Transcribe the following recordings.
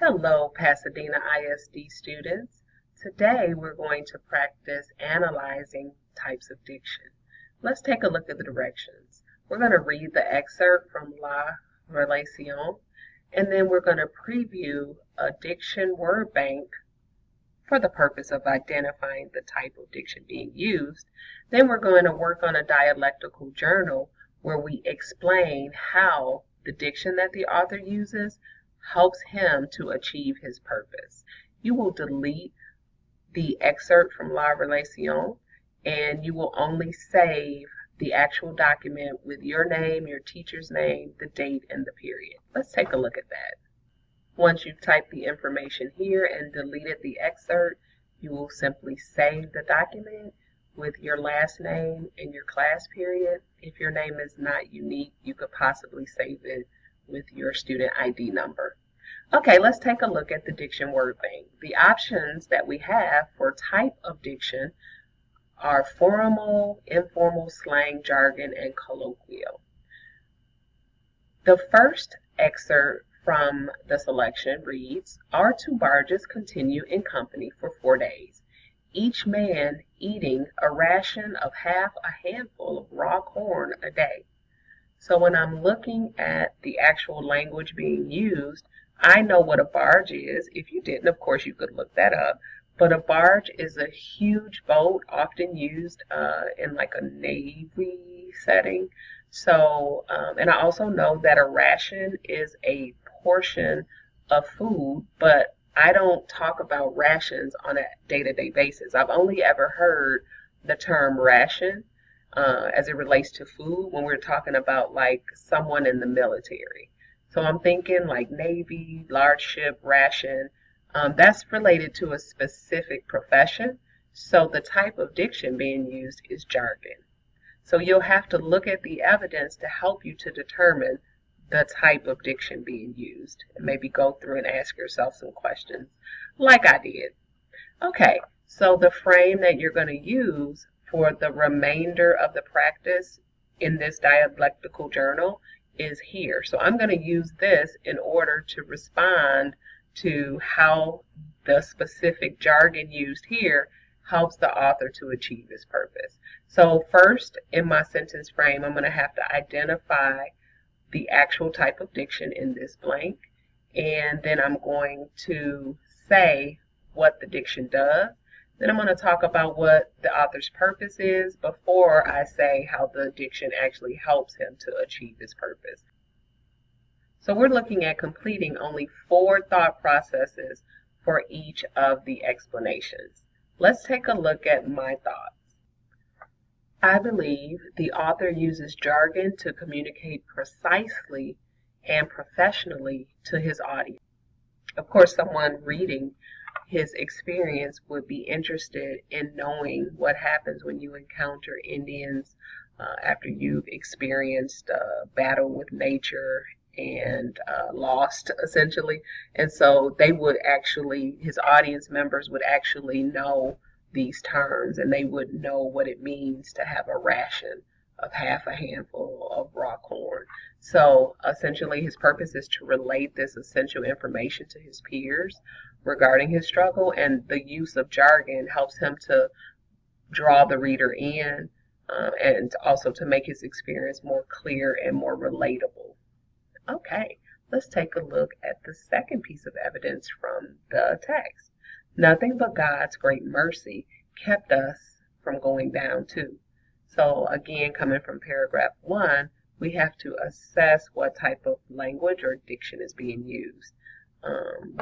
Hello, Pasadena ISD students. Today we're going to practice analyzing types of diction. Let's take a look at the directions. We're going to read the excerpt from La Relation, and then we're going to preview a diction word bank for the purpose of identifying the type of diction being used. Then we're going to work on a dialectical journal where we explain how the diction that the author uses helps him to achieve his purpose. You will delete the excerpt from La Relation and you will only save the actual document with your name, your teacher's name, the date, and the period. Let's take a look at that. Once you've typed the information here and deleted the excerpt, you will simply save the document with your last name and your class period. If your name is not unique, you could possibly save it with your student ID number. Okay, let's take a look at the diction word bank. The options that we have for type of diction are formal, informal, slang, jargon, and colloquial. The first excerpt from the selection reads, "Our two barges continue in company for 4 days, each man eating a ration of half a handful of raw corn a day." So when I'm looking at the actual language being used, I know what a barge is. If you didn't, of course, you could look that up. But a barge is a huge boat, often used in like a Navy setting. So, and I also know that a ration is a portion of food, but I don't talk about rations on a day-to-day basis. I've only ever heard the term ration as it relates to food when we're talking about like someone in the military. So I'm thinking like Navy, large ship, ration. That's related to a specific profession. So the type of diction being used is jargon. So you'll have to look at the evidence to help you to determine the type of diction being used. And maybe go through and ask yourself some questions like I did. Okay, so the frame that you're going to use for the remainder of the practice in this dialectical journal is here. So I'm going to use this in order to respond to how the specific jargon used here helps the author to achieve his purpose. So first, in my sentence frame, I'm going to have to identify the actual type of diction in this blank, and then I'm going to say what the diction does. Then I'm going to talk about what the author's purpose is before I say how the diction actually helps him to achieve his purpose. So we're looking at completing only 4 thought processes for each of the explanations. Let's take a look at my thoughts. I believe the author uses jargon to communicate precisely and professionally to his audience. Of course, someone reading his experience would be interested in knowing what happens when you encounter Indians after you've experienced a battle with nature and lost, essentially. And so they would actually, his audience members would actually know these terms, and they would know what it means to have a ration of half a handful of raw corn. So essentially his purpose is to relate this essential information to his peers regarding his struggle, and the use of jargon helps him to draw the reader in and also to make his experience more clear and more relatable. Okay, let's take a look at the second piece of evidence from the text. Nothing but God's great mercy kept us from going down too. So again, coming from paragraph 1, we have to assess what type of language or diction is being used.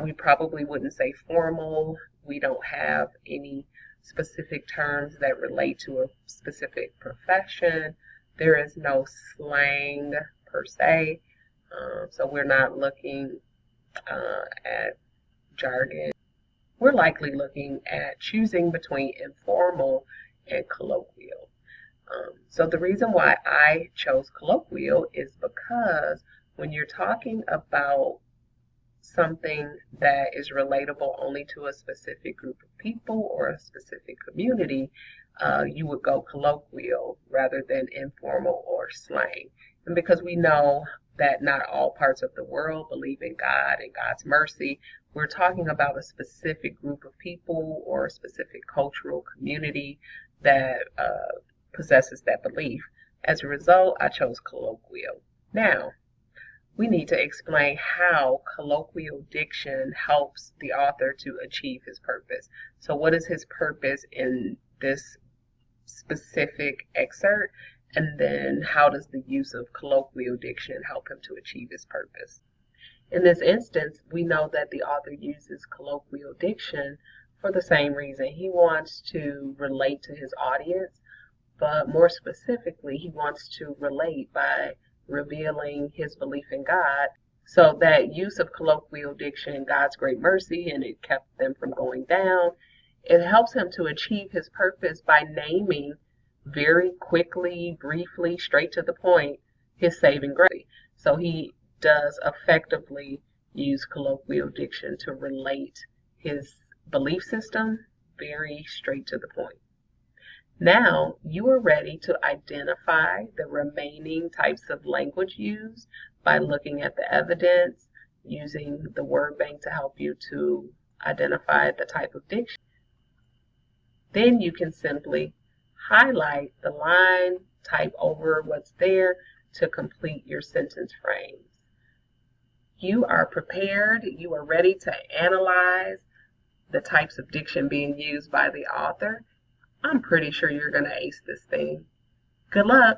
We probably wouldn't say formal. We don't have any specific terms that relate to a specific profession. There is no slang per se. So we're not looking at jargon. We're likely looking at choosing between informal and colloquial. So the reason why I chose colloquial is because when you're talking about something that is relatable only to a specific group of people or a specific community, you would go colloquial rather than informal or slang. And because we know that not all parts of the world believe in God and God's mercy, we're talking about a specific group of people or a specific cultural community that possesses that belief. As a result, I chose colloquial. Now, we need to explain how colloquial diction helps the author to achieve his purpose. So what is his purpose in this specific excerpt? And then how does the use of colloquial diction help him to achieve his purpose? In this instance, we know that the author uses colloquial diction for the same reason. He wants to relate to his audience, but more specifically, he wants to relate by revealing his belief in God. So that use of colloquial diction, God's great mercy, and it kept them from going down, it helps him to achieve his purpose by naming very quickly, briefly, straight to the point, his saving grace. So he does effectively use colloquial diction to relate his belief system very straight to the point. Now you are ready to identify the remaining types of language used by looking at the evidence, using the word bank to help you to identify the type of diction. Then you can simply highlight the line, type over what's there to complete your sentence frames. You are prepared, you are ready to analyze the types of diction being used by the author. I'm pretty sure you're going to ace this thing. Good luck.